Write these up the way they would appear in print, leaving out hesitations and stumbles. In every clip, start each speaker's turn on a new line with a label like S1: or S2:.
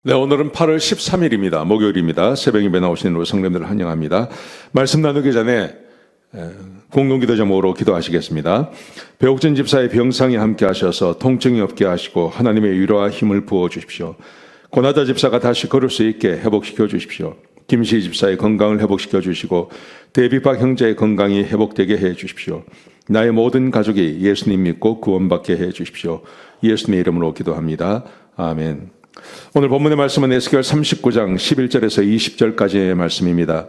S1: 네, 오늘은 8월 13일입니다. 목요일입니다. 새벽 예배 나오시는 우리 성도님들을 환영합니다. 말씀 나누기 전에 공동기도 제목으로 기도하시겠습니다. 배옥진 집사의 병상에 함께 하셔서 통증이 없게 하시고 하나님의 위로와 힘을 부어 주십시오. 고나다 집사가 다시 걸을 수 있게 회복시켜 주십시오. 김시 집사의 건강을 회복시켜 주시고 대비박 형제의 건강이 회복되게 해 주십시오. 나의 모든 가족이 예수님 믿고 구원받게 해 주십시오. 예수님의 이름으로 기도합니다. 아멘. 오늘 본문의 말씀은 에스겔 39장 11절에서 20절까지의 말씀입니다.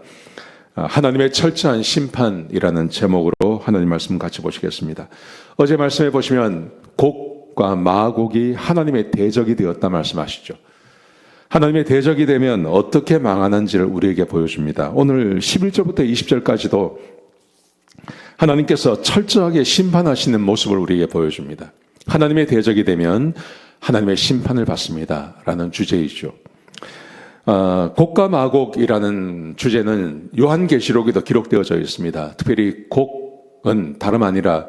S1: 하나님의 철저한 심판이라는 제목으로 하나님 말씀 같이 보시겠습니다. 어제 말씀해 보시면 곡과 마곡이 하나님의 대적이 되었다 말씀하시죠. 하나님의 대적이 되면 어떻게 망하는지를 우리에게 보여줍니다. 오늘 11절부터 20절까지도 하나님께서 철저하게 심판하시는 모습을 우리에게 보여줍니다. 하나님의 대적이 되면 하나님의 심판을 받습니다 라는 주제이죠. 곡과 마곡이라는 주제는 요한계시록에도 기록되어져 있습니다. 특별히 곡은 다름 아니라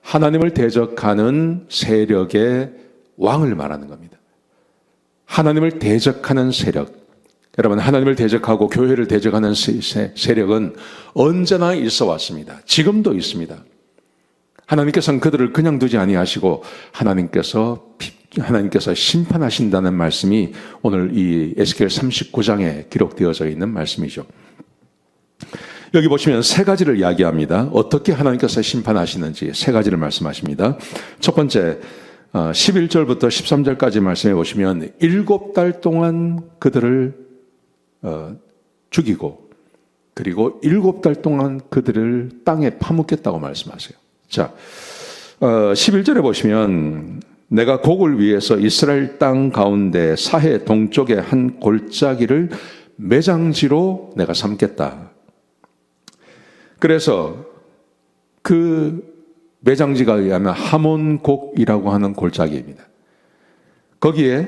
S1: 하나님을 대적하는 세력의 왕을 말하는 겁니다. 하나님을 대적하는 세력. 여러분, 하나님을 대적하고 교회를 대적하는 세력은 언제나 있어 왔습니다. 지금도 있습니다. 하나님께서는 그들을 그냥 두지 아니하시고 하나님께서 심판하신다는 말씀이 오늘 이 에스겔 39장에 기록되어져 있는 말씀이죠. 여기 보시면 세 가지를 이야기합니다. 어떻게 하나님께서 심판하시는지 세 가지를 말씀하십니다. 첫 번째 11절부터 13절까지 말씀해 보시면 7달 동안 그들을 죽이고 그리고 7달 동안 그들을 땅에 파묻겠다고 말씀하세요. 자, 11절에 보시면 내가 곡을 위해서 이스라엘 땅 가운데 사해 동쪽의 한 골짜기를 매장지로 내가 삼겠다. 그래서 그 매장지가 의하면 하몬곡이라고 하는 골짜기입니다. 거기에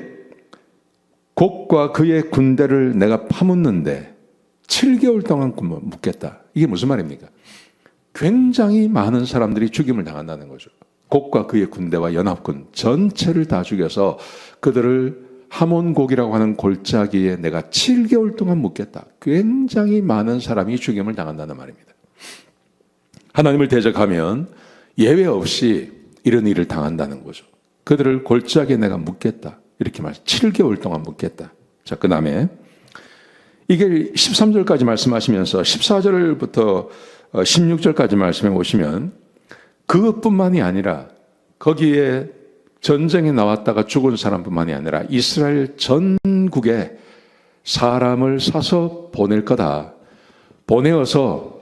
S1: 곡과 그의 군대를 내가 파묻는데 7개월 동안 묵겠다. 이게 무슨 말입니까? 굉장히 많은 사람들이 죽임을 당한다는 거죠. 곡과 그의 군대와 연합군 전체를 다 죽여서 그들을 하몬곡이라고 하는 골짜기에 내가 7개월 동안 묵겠다. 굉장히 많은 사람이 죽임을 당한다는 말입니다. 하나님을 대적하면 예외 없이 이런 일을 당한다는 거죠. 그들을 골짜기에 내가 묵겠다. 이렇게 말씀. 7개월 동안 묵겠다. 자, 그 다음에 이게 13절까지 말씀하시면서 14절부터 16절까지 말씀해 보시면 그것뿐만이 아니라 거기에 전쟁에 나왔다가 죽은 사람뿐만이 아니라 이스라엘 전국에 사람을 사서 보낼 거다. 보내어서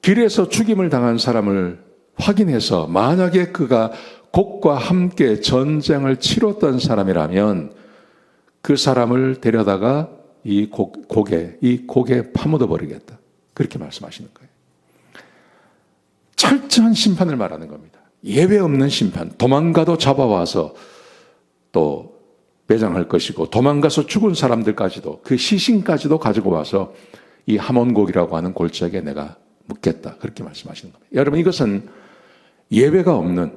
S1: 길에서 죽임을 당한 사람을 확인해서 만약에 그가 곡과 함께 전쟁을 치렀던 사람이라면 그 사람을 데려다가 이 곡에 파묻어 버리겠다. 그렇게 말씀하시는 거예요. 철저한 심판을 말하는 겁니다. 예외 없는 심판. 도망가도 잡아와서 또 매장할 것이고 도망가서 죽은 사람들까지도 그 시신까지도 가지고 와서 이 하몬곡이라고 하는 골짜기에 내가 묻겠다. 그렇게 말씀하시는 겁니다. 여러분, 이것은 예외가 없는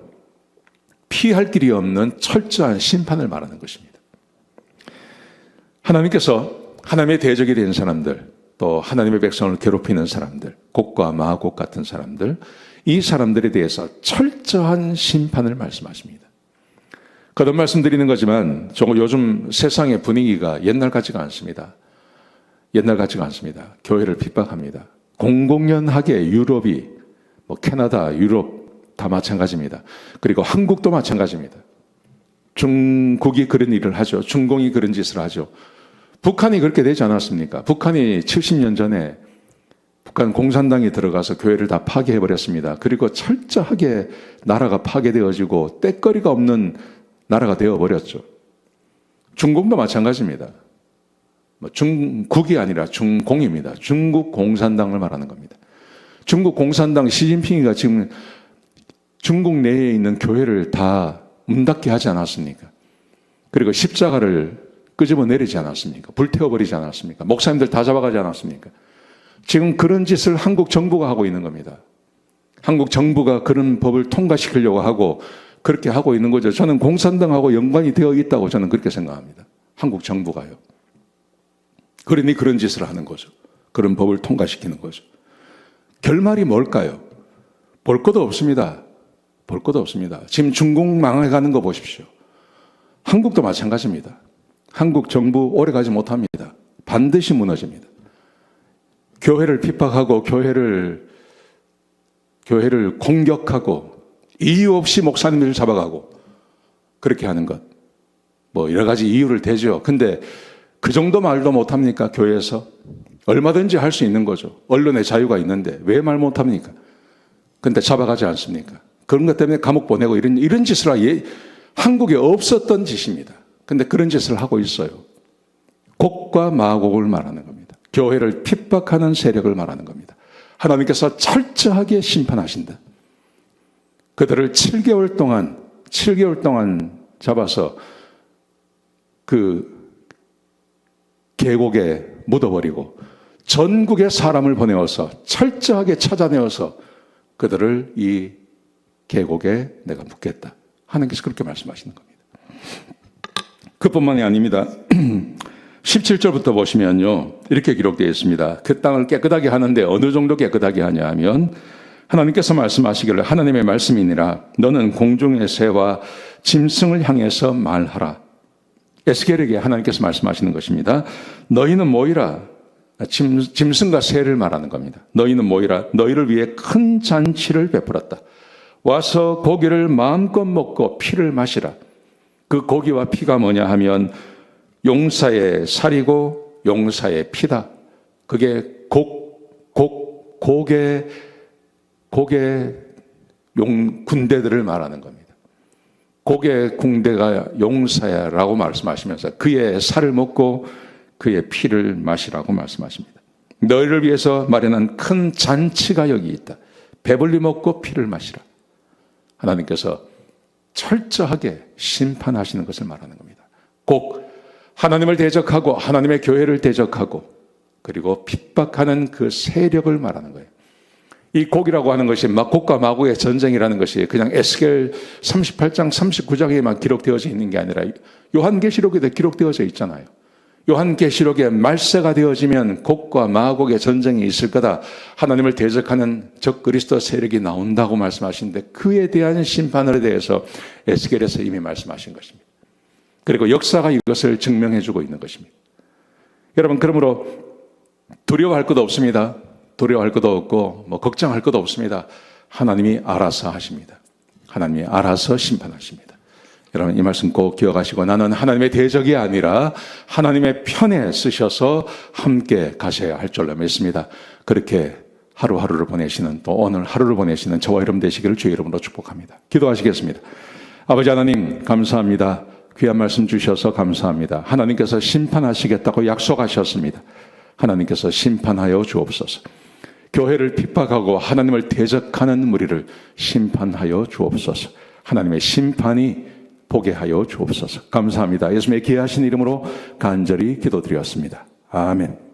S1: 피할 길이 없는 철저한 심판을 말하는 것입니다. 하나님께서 하나님의 대적이 된 사람들, 또 하나님의 백성을 괴롭히는 사람들, 곡과 마곡 같은 사람들, 이 사람들에 대해서 철저한 심판을 말씀하십니다. 거듭 말씀드리는 거지만 요즘 세상의 분위기가 옛날 같지가 않습니다. 옛날 같지가 않습니다. 교회를 핍박합니다. 공공연하게 유럽이, 캐나다, 유럽 다 마찬가지입니다. 그리고 한국도 마찬가지입니다. 중국이 그런 일을 하죠. 중공이 그런 짓을 하죠. 북한이 그렇게 되지 않았습니까? 북한이 70년 전에 북한 공산당이 들어가서 교회를 다 파괴해버렸습니다. 그리고 철저하게 나라가 파괴되어지고 때거리가 없는 나라가 되어버렸죠. 중국도 마찬가지입니다. 중국이 아니라 중공입니다. 중국 공산당을 말하는 겁니다. 중국 공산당 시진핑이가 지금 중국 내에 있는 교회를 다 문 닫게 하지 않았습니까? 그리고 십자가를 끄집어 내리지 않았습니까? 불태워버리지 않았습니까? 목사님들 다 잡아가지 않았습니까? 지금 그런 짓을 한국 정부가 하고 있는 겁니다. 한국 정부가 그런 법을 통과시키려고 하고 그렇게 하고 있는 거죠. 저는 공산당하고 연관이 되어 있다고 저는 그렇게 생각합니다. 한국 정부가요. 그러니 그런 짓을 하는 거죠. 그런 법을 통과시키는 거죠. 결말이 뭘까요? 볼 것도 없습니다. 볼 것도 없습니다. 지금 중국 망해가는 거 보십시오. 한국도 마찬가지입니다. 한국 정부 오래 가지 못합니다. 반드시 무너집니다. 교회를 핍박하고 교회를 공격하고 이유 없이 목사님들을 잡아가고 그렇게 하는 것. 뭐 여러 가지 이유를 대죠. 근데 그 정도 말도 못합니까? 교회에서? 얼마든지 할 수 있는 거죠. 언론의 자유가 있는데 왜 말 못합니까? 근데 잡아가지 않습니까? 그런 것 때문에 감옥 보내고 이런 짓을 한국에 없었던 짓입니다. 근데 그런 짓을 하고 있어요. 곡과 마곡을 말하는 겁니다. 교회를 핍박하는 세력을 말하는 겁니다. 하나님께서 철저하게 심판하신다. 그들을 7개월 동안 잡아서 그 계곡에 묻어버리고 전국의 사람을 보내어서 철저하게 찾아내어서 그들을 이 계곡에 내가 묻겠다. 하나님께서 그렇게 말씀하시는 겁니다. 그뿐만이 아닙니다. 17절부터 보시면요. 이렇게 기록되어 있습니다. 그 땅을 깨끗하게 하는데 어느 정도 깨끗하게 하냐 하면 하나님께서 말씀하시기를 하나님의 말씀이니라 너는 공중의 새와 짐승을 향해서 말하라. 에스겔에게 하나님께서 말씀하시는 것입니다. 너희는 모이라. 짐승과 새를 말하는 겁니다. 너희는 모이라. 너희를 위해 큰 잔치를 베풀었다. 와서 고기를 마음껏 먹고 피를 마시라. 그 고기와 피가 뭐냐 하면 용사의 살이고 용사의 피다. 그게 곡의 군대들을 말하는 겁니다. 곡의 군대가 용사야라고 말씀하시면서 그의 살을 먹고 그의 피를 마시라고 말씀하십니다. 너희를 위해서 마련한 큰 잔치가 여기 있다. 배불리 먹고 피를 마시라. 하나님께서 철저하게 심판하시는 것을 말하는 겁니다. 꼭 하나님을 대적하고 하나님의 교회를 대적하고 그리고 핍박하는 그 세력을 말하는 거예요. 이 곡이라고 하는 것이 곡과 마곡의 전쟁이라는 것이 그냥 에스겔 38장 39장에만 기록되어져 있는 게 아니라 요한계시록에도 기록되어져 있잖아요. 요한계시록에 말세가 되어지면 곡과 마곡의 전쟁이 있을 거다. 하나님을 대적하는 적그리스도 세력이 나온다고 말씀하시는데 그에 대한 심판에 대해서 에스겔에서 이미 말씀하신 것입니다. 그리고 역사가 이것을 증명해 주고 있는 것입니다. 여러분 그러므로 두려워할 것도 없습니다. 두려워할 것도 없고 걱정할 것도 없습니다. 하나님이 알아서 하십니다. 하나님이 알아서 심판하십니다. 여러분 이 말씀 꼭 기억하시고 나는 하나님의 대적이 아니라 하나님의 편에 쓰셔서 함께 가셔야 할 줄로 믿습니다. 그렇게 하루하루를 보내시는 또 오늘 하루를 보내시는 저와 여러분 되시기를 주의 이름으로 축복합니다. 기도하시겠습니다. 아버지 하나님 감사합니다. 귀한 말씀 주셔서 감사합니다. 하나님께서 심판하시겠다고 약속하셨습니다. 하나님께서 심판하여 주옵소서. 교회를 핍박하고 하나님을 대적하는 무리를 심판하여 주옵소서. 하나님의 심판이 보게 하여 주옵소서. 감사합니다. 예수님의 귀하신 이름으로 간절히 기도드렸습니다. 아멘.